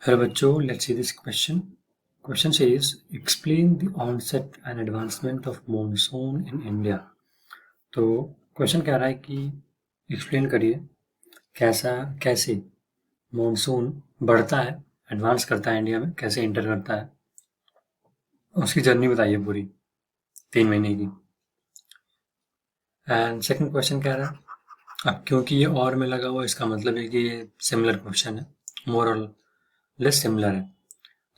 Hello बच्चों, let's see this question. Question says, explain the onset and advancement of monsoon in India. तो question कह रहा है कि एक्सप्लेन करिए कैसे मॉनसून बढ़ता है, एडवांस करता है इंडिया में, कैसे एंटर करता है, उसकी जर्नी बताइए पूरी 3 महीने की। एंड सेकंड क्वेश्चन कह रहा है, अब क्योंकि ये और में लगा हुआ इसका मतलब है कि ये सिमिलर क्वेश्चन है, मोर और लेस सिमिलर है।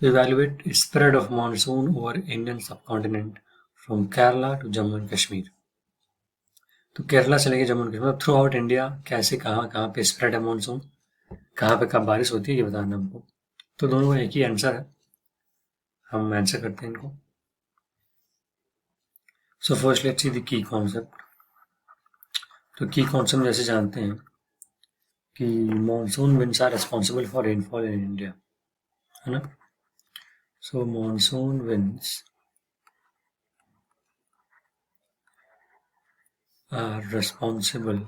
To evaluate spread of monsoon over Indian subcontinent from Kerala to Jammu and Kashmir. तो केरला से लेके Jammu and Kashmir through out India कैसे कहाँ पे स्प्रेड है मॉनसून, कहाँ पे कब बारिश होती है, ये बताना हमको। तो दोनों का एक ही आंसर है, हम आंसर करते हैं इनको। So first let's see the key concept. तो की कॉन्सेप्ट जैसे जानते हैं कि monsoon winds are responsible for rainfall in India, है ना। So monsoon winds are responsible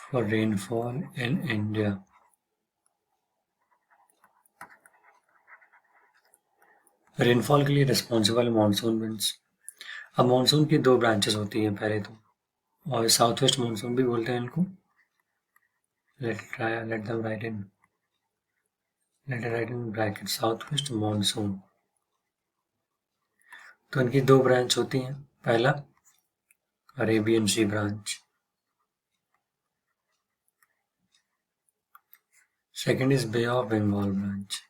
for rainfall in India. Rainfall के लिए रिस्पॉन्सिबल मानसून विंड्स। अब मानसून की 2 ब्रांचेस होती हैं पहले तो, और साउथ वेस्ट मानसून भी बोलते हैं इनको। Let them write in bracket south west monsoon. तो इनकी 2 ब्रांच होती हैं, पहला Arabian sea branch, second is bay of Bengal branch.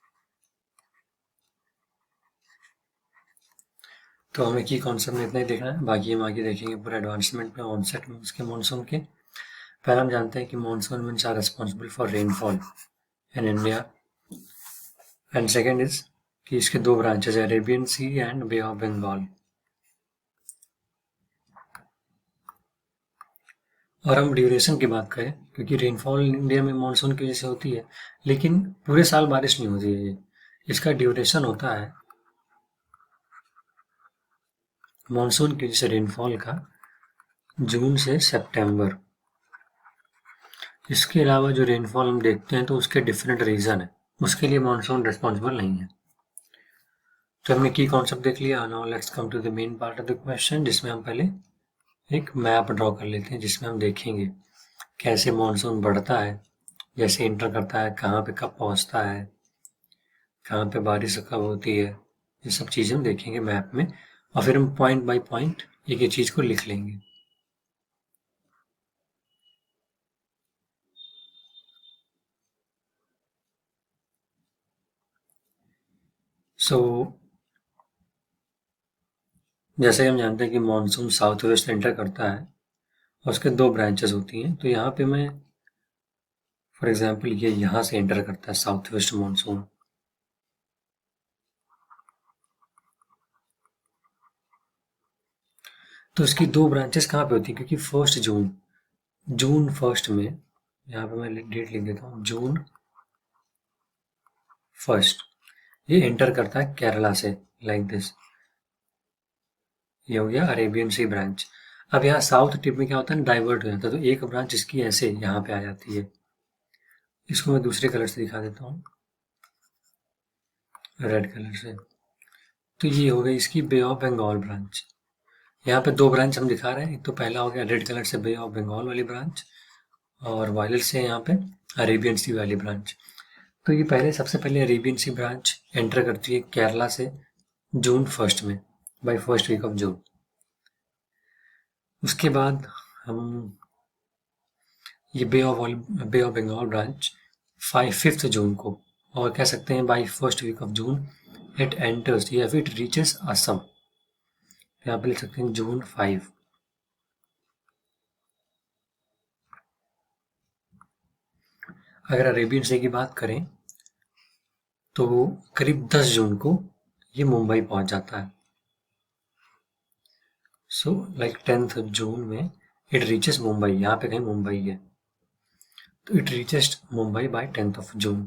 तो हमें की कॉन्सेप्ट में इतना ही देखना है, बाकी हम आगे देखेंगे पूरा एडवांसमेंट में, ऑनसेट में उसके मानसून के। पहले हम जानते हैं कि monsoon winds are responsible for rainfall in India, and second is कि इसके 2 ब्रांचेस है, Arabian sea and bay of Bengal. और हम ड्यूरेशन की बात करें, क्योंकि रेनफॉल इंडिया में मानसून की वजह से होती है, लेकिन पूरे साल बारिश नहीं होती है ये। इसका ड्यूरेशन होता है मानसून की वजह से रेनफॉल का जून से सितंबर। इसके अलावा जो रेनफॉल हम देखते हैं तो उसके डिफरेंट रीजन है, उसके लिए मानसून रिस्पॉन्सिबल नहीं है। तो हमने की कॉन्सेप्ट देख लिया। Now let's come to the main part of the question, जिसमें हम पहले एक मैप ड्रॉ कर लेते हैं, जिसमें हम देखेंगे कैसे मानसून बढ़ता है, जैसे इंटर करता है, कहाँ पे कब पहुँचता है, कहाँ पे बारिश कब होती है, ये सब चीज़ें हम देखेंगे मैप में, और फिर हम पॉइंट बाय पॉइंट एक एक चीज़ को लिख लेंगे। सो जैसे हम जानते हैं कि मानसून साउथ वेस्ट एंटर करता है और उसके 2 ब्रांचेस होती हैं। तो यहाँ पे मैं फॉर एग्जांपल ये यहाँ से एंटर करता है साउथ वेस्ट मानसून। तो इसकी 2 ब्रांचेस कहाँ पे होती है, क्योंकि जून 1 में, यहाँ पे मैं डेट लिख देता हूँ, जून 1 ये एंटर करता है केरला से, लाइक दिस। ये हो गया अरेबियन सी ब्रांच। अब यहाँ साउथ टिप में क्या होता है, डाइवर्ट हो जाता है, तो एक ब्रांच इसकी ऐसे यहाँ पे आ जाती है। इसको मैं दूसरे कलर से दिखा देता हूँ, रेड कलर से। तो ये हो गई इसकी बे ऑफ बंगाल ब्रांच। यहाँ पे 2 ब्रांच हम दिखा रहे हैं, एक तो पहला हो गया रेड कलर से बे ऑफ बंगाल वाली ब्रांच, और वायलेट से यहाँ पे अरेबियन सी वाली ब्रांच। तो ये सबसे पहले अरेबियन सी ब्रांच एंटर करती है केरला से जून 1 में, by first week of June. उसके बाद हम ये bay of Bengal branch 5 June को, और कह सकते हैं by first week of June it enters या फिर इट रीचेस असम। यहाँ पे लिख सकते हैं जून 5। अगर अरेबियन सी की बात करें तो करीब 10 जून को ये मुंबई पहुंच जाता है। सो लाइक 10th जून में इट रीचेस मुंबई, यहाँ पे कहीं मुंबई है, तो it reaches Mumbai by 10th June.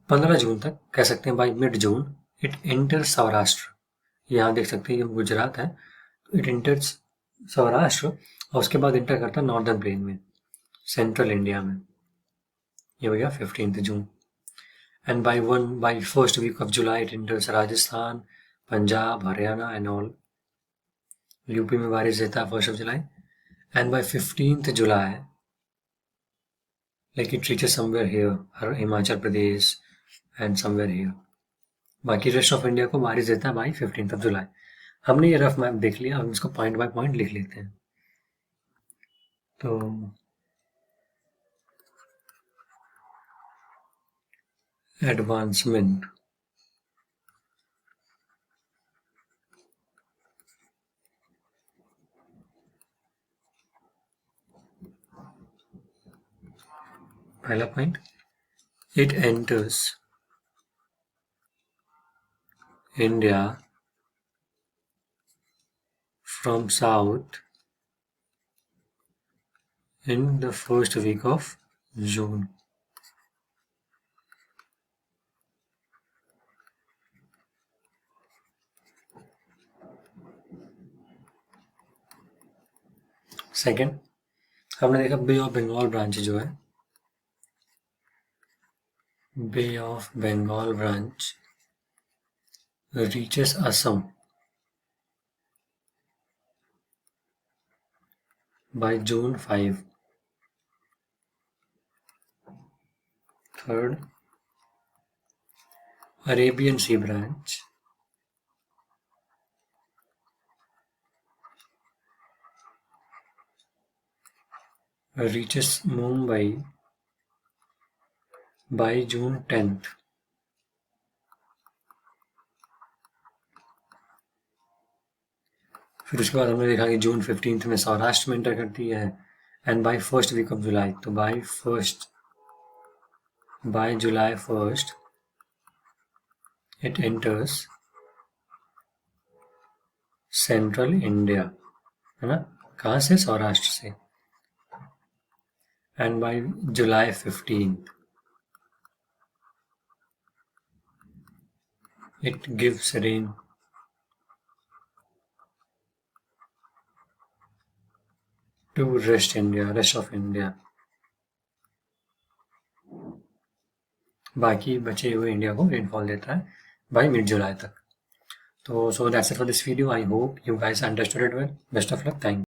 15 June तक कह सकते हैं by mid June it enter Saurashtra. यहाँ देख सकते हैं ये गुजरात है, तो इट एंटर्स सौराष्ट्र, और उसके बाद इंटर करता है नॉर्दर्न प्लेन में, सेंट्रल इंडिया में, ये हो गया 15 June. And by first week of July it enters Rajasthan, Punjab, Haryana and all. UP में बारिश देता है 1st of July, and by 15th July like it reaches somewhere here, Himachal Pradesh and somewhere here. बाकी rest of India को बारिश देता है by 15th of July। हमने ये रफ मैप देख लिया, हम इसको पॉइंट बाय पॉइंट लिख लेते हैं। तो एडवांसमेंट, पहला point, it enters India from south in the first week of June. Second, हमने देखा बे ऑफ बंगाल ब्रांच जो है, bay of Bengal branch reaches Assam by June 5. Third, Arabian Sea branch reaches Mumbai by June 10th. फिर उसके बाद हमने देखा कि जून 15th में सौराष्ट्र में एंटर करती है, and by first week of July, तो by July 1st it enters central India, है ना, कहाँ से, सौराष्ट्र से, and by July 15th it gives rain to rest of India। बाकी बचे हुए इंडिया को रेनफॉल देता है बाय मिड जुलाई तक। तो so that's it for this video. I hope you guys understood it well. Best of luck, thank you.